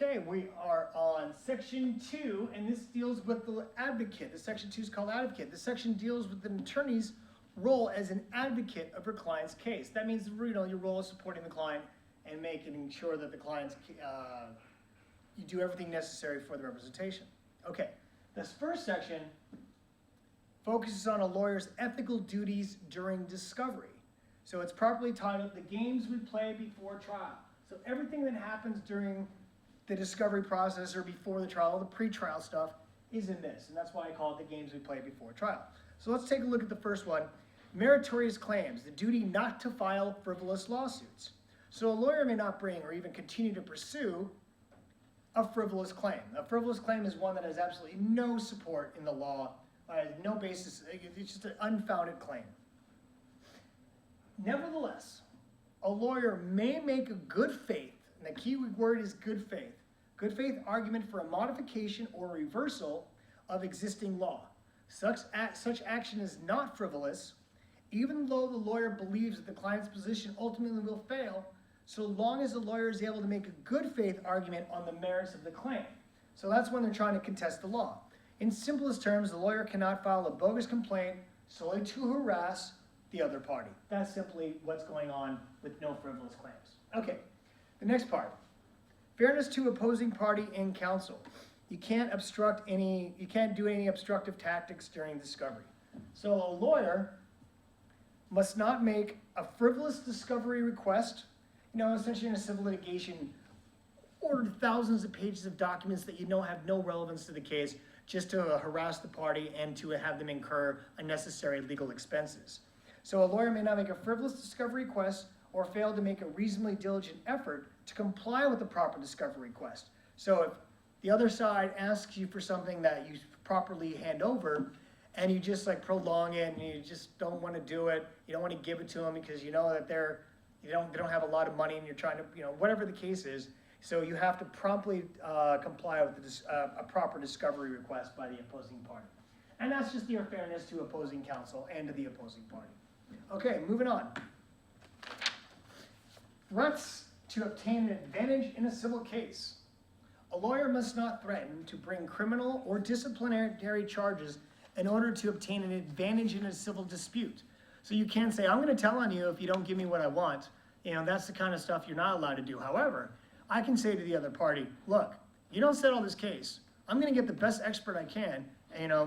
Okay, we are on section 2, and this deals with the advocate. The section 2 is called advocate. The section deals with an attorney's role as an advocate of your client's case. That means, your role is supporting the client and making sure that the client's, you do everything necessary for the representation. Okay, this first section focuses on a lawyer's ethical duties during discovery. So it's properly titled, The Games We Play Before Trial. So everything that happens during the discovery process or before the trial, the pre-trial stuff, is in this. And that's why I call it the games we play before trial. So let's take a look at the first one. Meritorious claims, the duty not to file frivolous lawsuits. So a lawyer may not bring or even continue to pursue a frivolous claim. A frivolous claim is one that has absolutely no support in the law, no basis, it's just an unfounded claim. Nevertheless, a lawyer may make a good faith, and the key word is good faith argument for a modification or reversal of existing law. Such action is not frivolous, even though the lawyer believes that the client's position ultimately will fail, so long as the lawyer is able to make a good faith argument on the merits of the claim. So that's when they're trying to contest the law. In simplest terms, the lawyer cannot file a bogus complaint solely to harass the other party. That's simply what's going on with no frivolous claims. Okay, the next part. Fairness to opposing party in counsel. You can't do any obstructive tactics during discovery. So a lawyer must not make a frivolous discovery request. Essentially in a civil litigation, order thousands of pages of documents that have no relevance to the case just to harass the party and to have them incur unnecessary legal expenses. So a lawyer may not make a frivolous discovery request or fail to make a reasonably diligent effort to comply with the proper discovery request. So if the other side asks you for something that you properly hand over and you just prolong it and you just don't want to do it, you don't want to give it to them because you know that they don't have a lot of money and you're trying to, whatever the case is, so you have to promptly comply with a proper discovery request by the opposing party. And that's just the fairness to opposing counsel and to the opposing party. Okay, moving on. Threats to obtain an advantage in a civil case. A lawyer must not threaten to bring criminal or disciplinary charges in order to obtain an advantage in a civil dispute. So you can't say, I'm going to tell on you if you don't give me what I want. That's the kind of stuff you're not allowed to do. However, I can say to the other party, look, you don't settle this case. I'm going to get the best expert I can,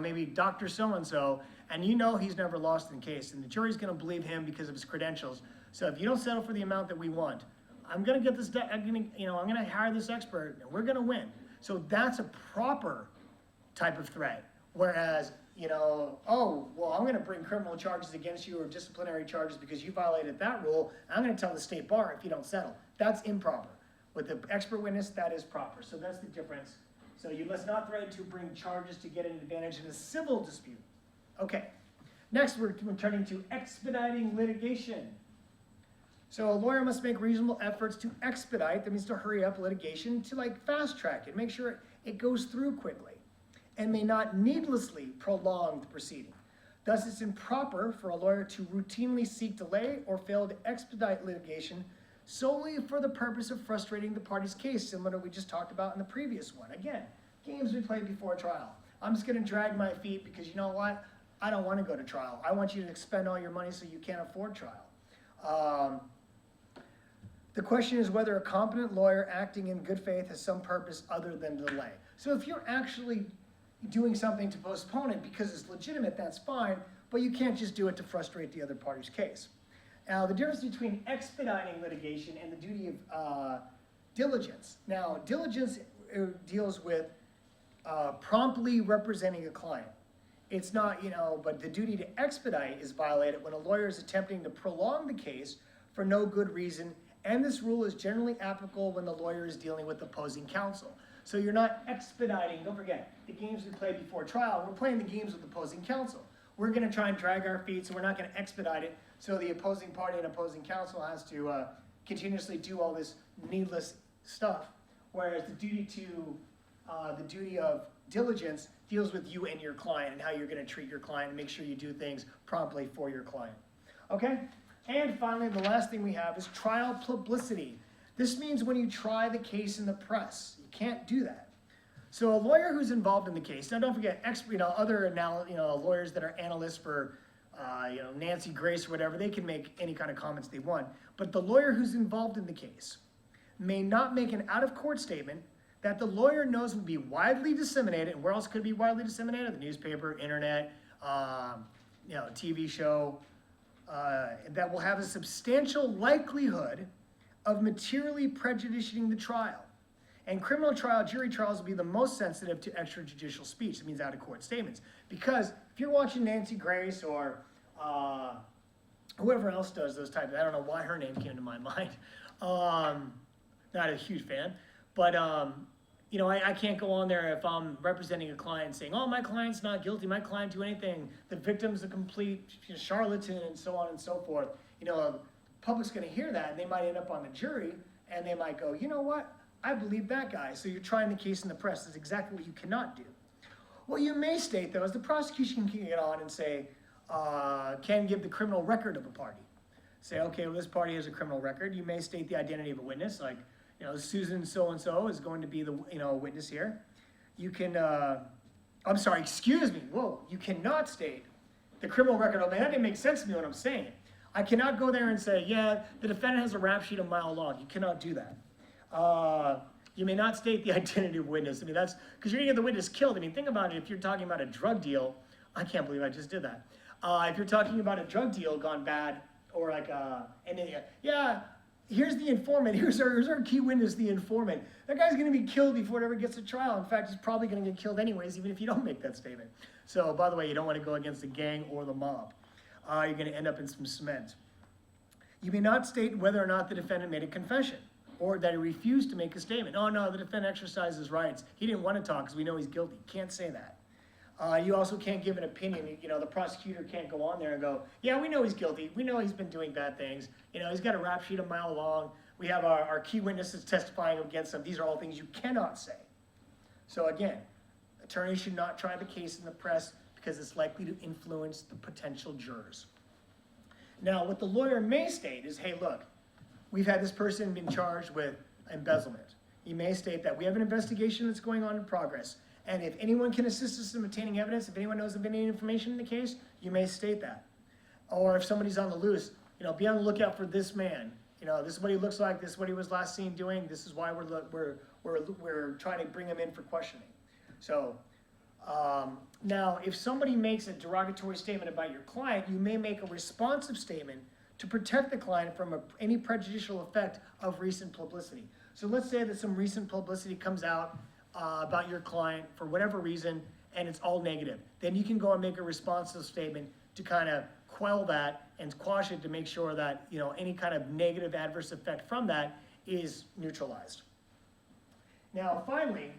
maybe Dr. So-and-so, and he's never lost in case, and the jury's going to believe him because of his credentials. So if you don't settle for the amount that we want, I'm going to get this, I'm going to hire this expert, and we're going to win. So that's a proper type of threat. Whereas, oh, well, I'm going to bring criminal charges against you or disciplinary charges because you violated that rule. I'm going to tell the state bar if you don't settle. That's improper. With the expert witness, that is proper. So that's the difference. So you must not threaten to bring charges to get an advantage in a civil dispute. Okay. Next, we're turning to expediting litigation. So a lawyer must make reasonable efforts to expedite, that means to hurry up litigation, to fast track it, make sure it goes through quickly, and may not needlessly prolong the proceeding. Thus, it's improper for a lawyer to routinely seek delay or fail to expedite litigation solely for the purpose of frustrating the party's case, similar to what we just talked about in the previous one. Again, games we play before trial. I'm just going to drag my feet because you know what? I don't want to go to trial. I want you to expend all your money so you can't afford trial. The question is whether a competent lawyer acting in good faith has some purpose other than delay. So if you're actually doing something to postpone it because it's legitimate, that's fine, but you can't just do it to frustrate the other party's case. Now, the difference between expediting litigation and the duty of diligence. Now, diligence deals with promptly representing a client. It's not, but the duty to expedite is violated when a lawyer is attempting to prolong the case for no good reason, and this rule is generally applicable when the lawyer is dealing with opposing counsel. So you're not expediting, don't forget, the games we play before trial, we're playing the games with opposing counsel. We're going to try and drag our feet, so we're not going to expedite it, so the opposing party and opposing counsel has to continuously do all this needless stuff, whereas the duty of diligence deals with you and your client and how you're going to treat your client and make sure you do things promptly for your client. Okay? And finally, the last thing we have is trial publicity. This means when you try the case in the press. You can't do that. So a lawyer who's involved in the case, now don't forget, other lawyers that are analysts for Nancy Grace or whatever, they can make any kind of comments they want. But the lawyer who's involved in the case may not make an out-of-court statement that the lawyer knows will be widely disseminated. And where else could it be widely disseminated? The newspaper, internet, TV show, that will have a substantial likelihood of materially prejudicing the trial. And criminal trial, jury trials will be the most sensitive to extrajudicial speech. That means out-of-court statements. Because if you're watching Nancy Grace or whoever else does those types, I don't know why her name came to my mind. Not a huge fan, but I can't go on there if I'm representing a client saying, oh, my client's not guilty, my client do anything, the victim's a complete charlatan, and so on and so forth. The public's gonna hear that, and they might end up on the jury, and they might go, you know what, I believe that guy. So you're trying the case in the press. That's exactly what you cannot do. What you may state, though, is the prosecution can get on and say, can give the criminal record of a party. Say, okay, well, this party has a criminal record. You may state the identity of a witness, like, Susan so-and-so is going to be the, witness here. You can, I'm sorry, excuse me, whoa, you cannot state the criminal record. Oh, man, that didn't make sense to me when I'm saying it. I cannot go there and say, yeah, the defendant has a rap sheet a mile long. You cannot do that. You may not state the identity of witness. I mean, that's because you're gonna get the witness killed. I mean, think about it. If you're talking about a drug deal, I can't believe I just did that. If you're talking about a drug deal gone bad, or like, here's the informant. Here's our key witness, the informant. That guy's gonna be killed before it ever gets to trial. In fact, he's probably gonna get killed anyways, even if you don't make that statement. So, by the way, you don't want to go against the gang or the mob. You're gonna end up in some cement. You may not state whether or not the defendant made a confession, or that he refused to make a statement. Oh no, the defendant exercised his rights. He didn't want to talk because we know he's guilty. Can't say that. You also can't give an opinion. The prosecutor can't go on there and go, yeah, we know he's guilty. We know he's been doing bad things. He's got a rap sheet a mile long. We have our key witnesses testifying against him. These are all things you cannot say. So again, attorneys should not try the case in the press because it's likely to influence the potential jurors. Now, what the lawyer may state is, hey, look, we've had this person been charged with embezzlement. You may state that we have an investigation that's going on in progress, and if anyone can assist us in obtaining evidence, if anyone knows of any information in the case, you may state that. Or if somebody's on the loose, be on the lookout for this man. This is what he looks like. This is what he was last seen doing. This is why we're trying to bring him in for questioning. So now, if somebody makes a derogatory statement about your client, you may make a responsive statement to protect the client from any prejudicial effect of recent publicity. So let's say that some recent publicity comes out about your client for whatever reason, and it's all negative. Then you can go and make a responsive statement to kind of quell that and quash it to make sure that any kind of negative adverse effect from that is neutralized. Now, finally,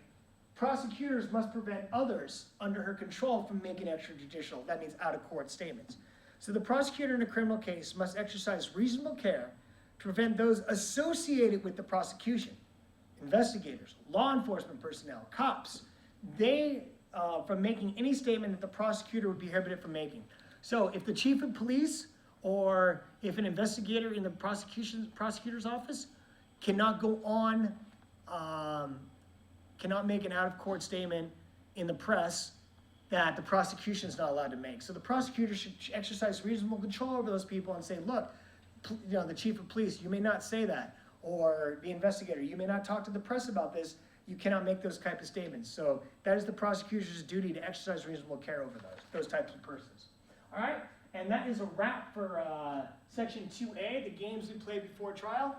prosecutors must prevent others under her control from making extrajudicial, that means out-of-court statements. So the prosecutor in a criminal case must exercise reasonable care to prevent those associated with the prosecution, investigators, law enforcement personnel, cops, from making any statement that the prosecutor would be prohibited from making. So if the chief of police or if an investigator in the prosecutor's office cannot go on, cannot make an out-of-court statement in the press that the prosecution is not allowed to make. So the prosecutor should exercise reasonable control over those people and say, look, the chief of police, you may not say that. Or the investigator, you may not talk to the press about this. You cannot make those type of statements. So that is the prosecutor's duty to exercise reasonable care over those types of persons. All right, and that is a wrap for section 2A, the games we play before trial.